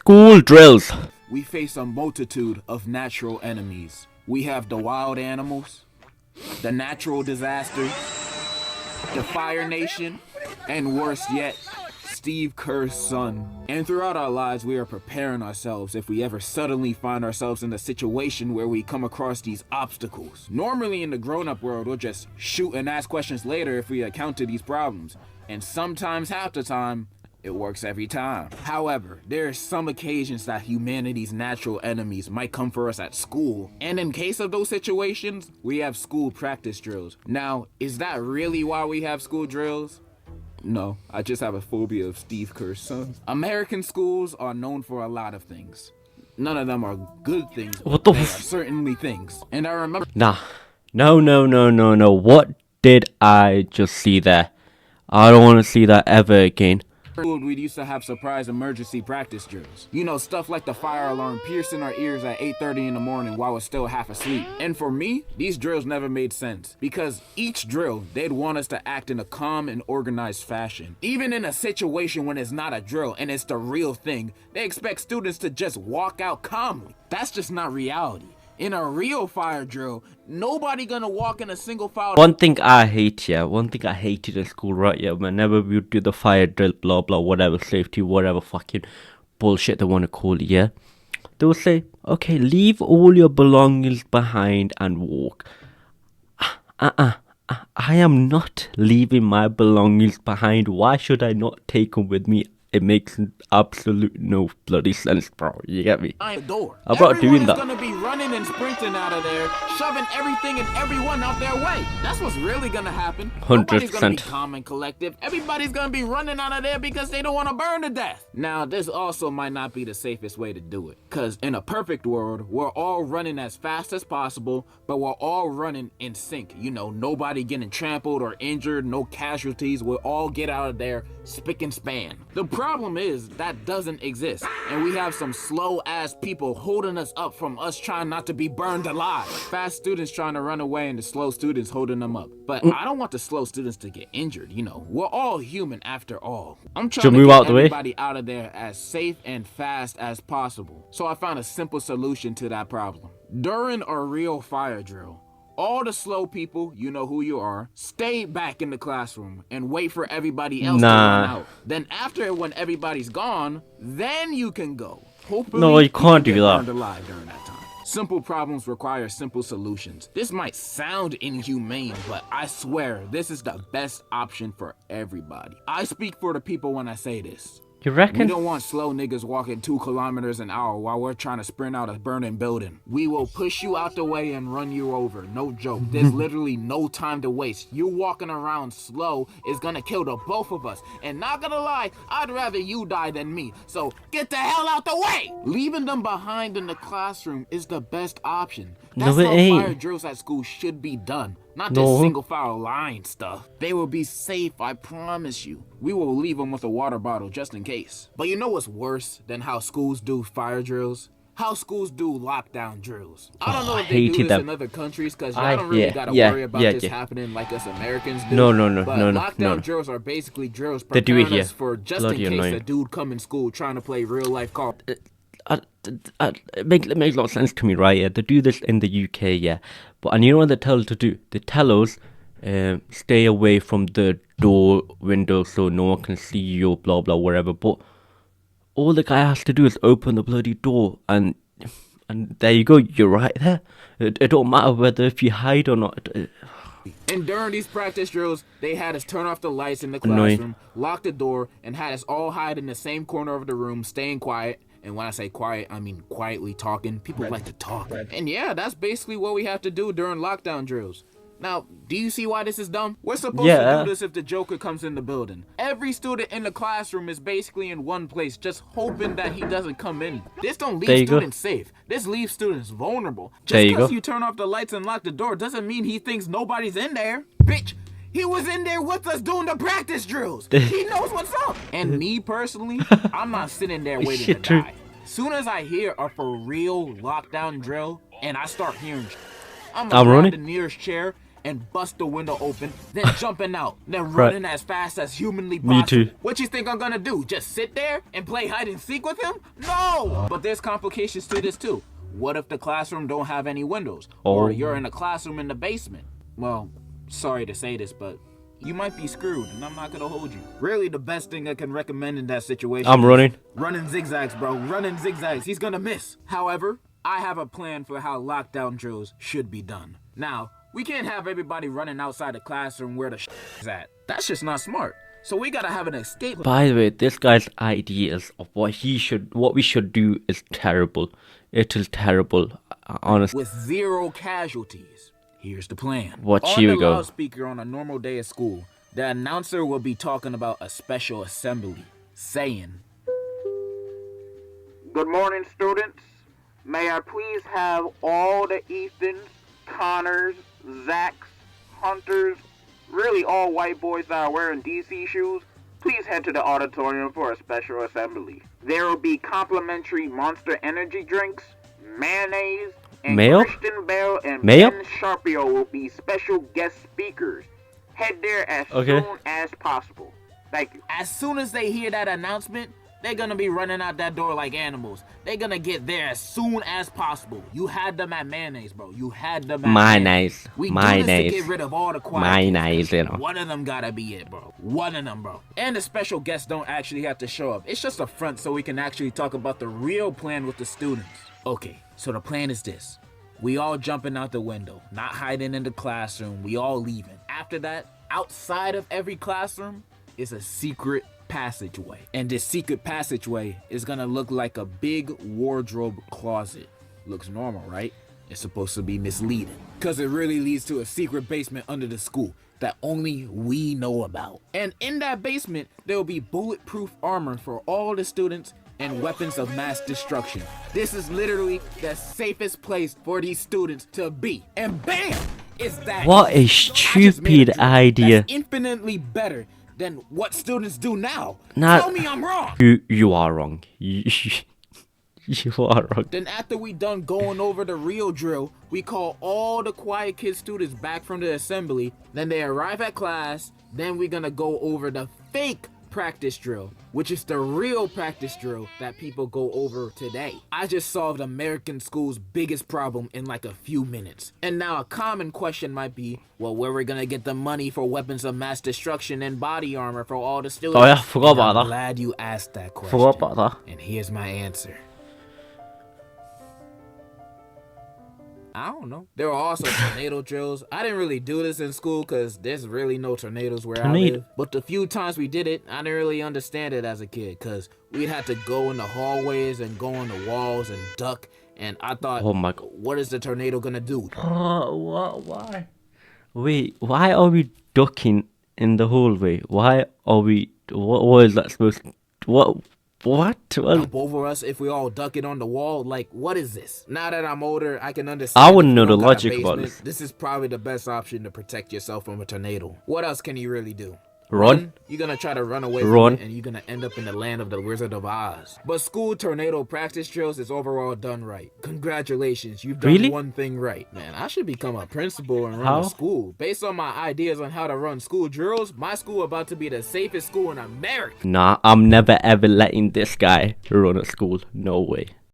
School drills. We face a multitude of natural enemies. We have the wild animals, the natural disasters, the Fire Nation, and worse yet, Steve Kerr's son. And throughout our lives, we are preparing ourselves if we ever suddenly find ourselves in a situation where we come across these obstacles. Normally in the grown-up world, we'll just shoot and ask questions later if we encounter these problems. And sometimes, half the time, it works every time. However, there are some occasions that humanity's natural enemies might come for us at school. And in case of those situations, we have school practice drills. Now, is that really why we have school drills? No, I just have a phobia of Steve Kerr's son. American schools are known for a lot of things. None of them are good things, What but the they are certainly things. And I remember— Nah. No. What did I just see there? I don't want to see that ever again. we used to have surprise emergency practice drills. You know, stuff like the fire alarm piercing our ears at 8:30 in the morning while we're still half asleep. And for me, these drills never made sense because each drill, they'd want us to act in a calm and organized fashion. Even in a situation when it's not a drill and it's the real thing, they expect students to just walk out calmly. That's just not reality. In a real fire drill, nobody gonna walk in a single file. One thing I hated in school, right? Yeah, whenever we would do the fire drill, blah blah, whatever, safety, whatever fucking bullshit they want to call it, yeah, they will say, okay, leave all your belongings behind and walk. I am not leaving my belongings behind. Why should I not take them with me? It makes absolute no bloody sense, bro. You get me? I'm not doing that. Everyone is gonna be running and sprinting out of there, shoving everything and everyone out their way. That's what's really gonna happen. 100%. Nobody's gonna be calm and collective. Everybody's gonna be running out of there because they don't want to burn to death. Now, this also might not be the safest way to do it, because in a perfect world, we're all running as fast as possible, but we're all running in sync. You know, nobody getting trampled or injured, no casualties. We'll all get out of there spick and span. The problem is that doesn't exist, and we have some slow ass people holding us up from us trying not to be burned alive. Fast students trying to run away and the slow students holding them up. But I don't want the slow students to get injured. You know, we're all human after all. I'm trying to get everybody out of there as safe and fast as possible. So I found a simple solution to that problem. During a real fire drill, all the slow people, you know who you are, stay back in the classroom and wait for everybody else to run out. Then after, when everybody's gone, then you can go. Hopefully, no, you can't do that. Burned alive during that time. Simple problems require simple solutions. This might sound inhumane, but I swear this is the best option for everybody. I speak for the people when I say this. You reckon? We don't want slow niggas walking 2 kilometers an hour while we're trying to sprint out a burning building. We will push you out the way and run you over. No joke. There's literally no time to waste. You walking around slow is gonna kill the both of us. And not gonna lie, I'd rather you die than me. So get the hell out the way! Leaving them behind in the classroom is the best option. That's how fire drills at school should be done. Not this single file line stuff. They will be safe, I promise you. We will leave them with a water bottle just in case. But you know what's worse than how schools do fire drills? How schools do lockdown drills. I don't know if they do this in other countries, because y'all don't really gotta worry about this happening like us Americans do. No. But lockdown drills are basically drills preparing us for just in case a dude come in school trying to play real life call. It makes a lot of sense to me, right? Yeah, they do this in the UK, yeah. But and you know what they tell us to do? They tell us, stay away from the door window so no one can see you, blah blah, whatever. But all the guy has to do is open the bloody door, and there you go. You're right there. It don't matter whether if you hide or not. And during these practice drills, they had us turn off the lights in the classroom, lock the door, and had us all hide in the same corner of the room, staying quiet. And when I say quiet, I mean quietly talking. People like to talk. And yeah, that's basically what we have to do during lockdown drills. Now, do you see why this is dumb? We're supposed to do this if the Joker comes in the building. Every student in the classroom is basically in one place, just hoping that he doesn't come in. This don't leave students safe. This leaves students vulnerable. Just because you turn off the lights and lock the door doesn't mean he thinks nobody's in there. Bitch, he was in there with us doing the practice drills. He knows what's up. And me personally, I'm not sitting there waiting to die. Soon as I hear a for real lockdown drill and I start hearing, I'm gonna grab the nearest chair and bust the window open, then jumping out, then running as fast as humanly possible. Me too. What you think I'm gonna do? Just sit there and play hide and seek with him? No! But there's complications to this too. What if the classroom don't have any windows? Or you're in a classroom in the basement? Well, sorry to say this, but you might be screwed, and I'm not gonna hold you. Really, the best thing I can recommend in that situation I'm running. Running zigzags, bro. Running zigzags. He's gonna miss. However, I have a plan for how lockdown drills should be done. Now, we can't have everybody running outside the classroom where the is at. That's just not smart. So we gotta have an escape. By the way, this guy's ideas of what we should do is terrible. It is terrible, honestly. With 0 casualties. Here's the plan. Here we On the go. loudspeaker on a normal day at school, the announcer will be talking about a special assembly, saying, "Good morning, students. May I please have all the Ethans, Connors, Zachs, Hunters, really all white boys that are wearing DC shoes, please head to the auditorium for a special assembly. There will be complimentary Monster Energy drinks, mayonnaise, and Mayo? Christian Bale and Mayo? Ben Sharpio will be special guest speakers. Head there as Okay. soon as possible. Thank you." As soon as they hear that announcement, they're gonna be running out that door like animals. They're gonna get there as soon as possible. You had them at mayonnaise, bro. You had them at Mayonnaise. We do this to Mayonnaise. get rid of all the quiet kids. Mayonnaise, you know. One of them gotta be it, bro. One of them, bro. And the special guests don't actually have to show up. It's just a front so we can actually talk about the real plan with the students. Okay, so the plan is this. We all jumping out the window, not hiding in the classroom. We all leaving. After that, outside of every classroom is a secret passageway. And this secret passageway is gonna look like a big wardrobe closet. Looks normal, right? It's supposed to be misleading, because it really leads to a secret basement under the school that only we know about. And in that basement, there will be bulletproof armor for all the students and weapons of mass destruction. This is literally the safest place for these students to be. And bam! It's that. What a I just made a stupid drill idea. that's infinitely better than what students do now. Nah. Tell me I'm wrong. You are wrong. You are wrong. Then after we done going over the real drill, we call all the quiet kid students back from the assembly. Then they arrive at class. Then we're gonna go over the fake practice drill, which is the real practice drill that people go over today. I just solved American school's biggest problem in like a few minutes. And now a common question might be, well, where we're gonna get the money for weapons of mass destruction and body armor for all the students? Oh yeah, forgot And about I'm that. glad you asked that question. Forgot about that. And here's my answer. I don't know. There were also tornado drills. I didn't really do this in school because there's really no tornadoes where I live. But the few times we did it, I didn't really understand it as a kid because we'd have to go in the hallways and go on the walls and duck. And I thought, Oh my God. what is the tornado gonna do? Why? Wait, why are we ducking in the hallway? Why are we? What is that supposed to? What? Jump over us if we all duck it on the wall? Like, what is this? Now that I'm older, I can understand. I wouldn't if you know the don't got a logic about basement, this. This is probably the best option to protect yourself from a tornado. What else can you really do? Run? You're gonna try to run away Run. from it and you're gonna end up in the land of the Wizard of Oz. But school tornado practice drills is overall done right. Congratulations, you've done Really? one thing right. Man, I should become a principal and run How? a school. Based on my ideas on how to run school drills, my school about to be the safest school in America. Nah, I'm never ever letting this guy run a school. No way.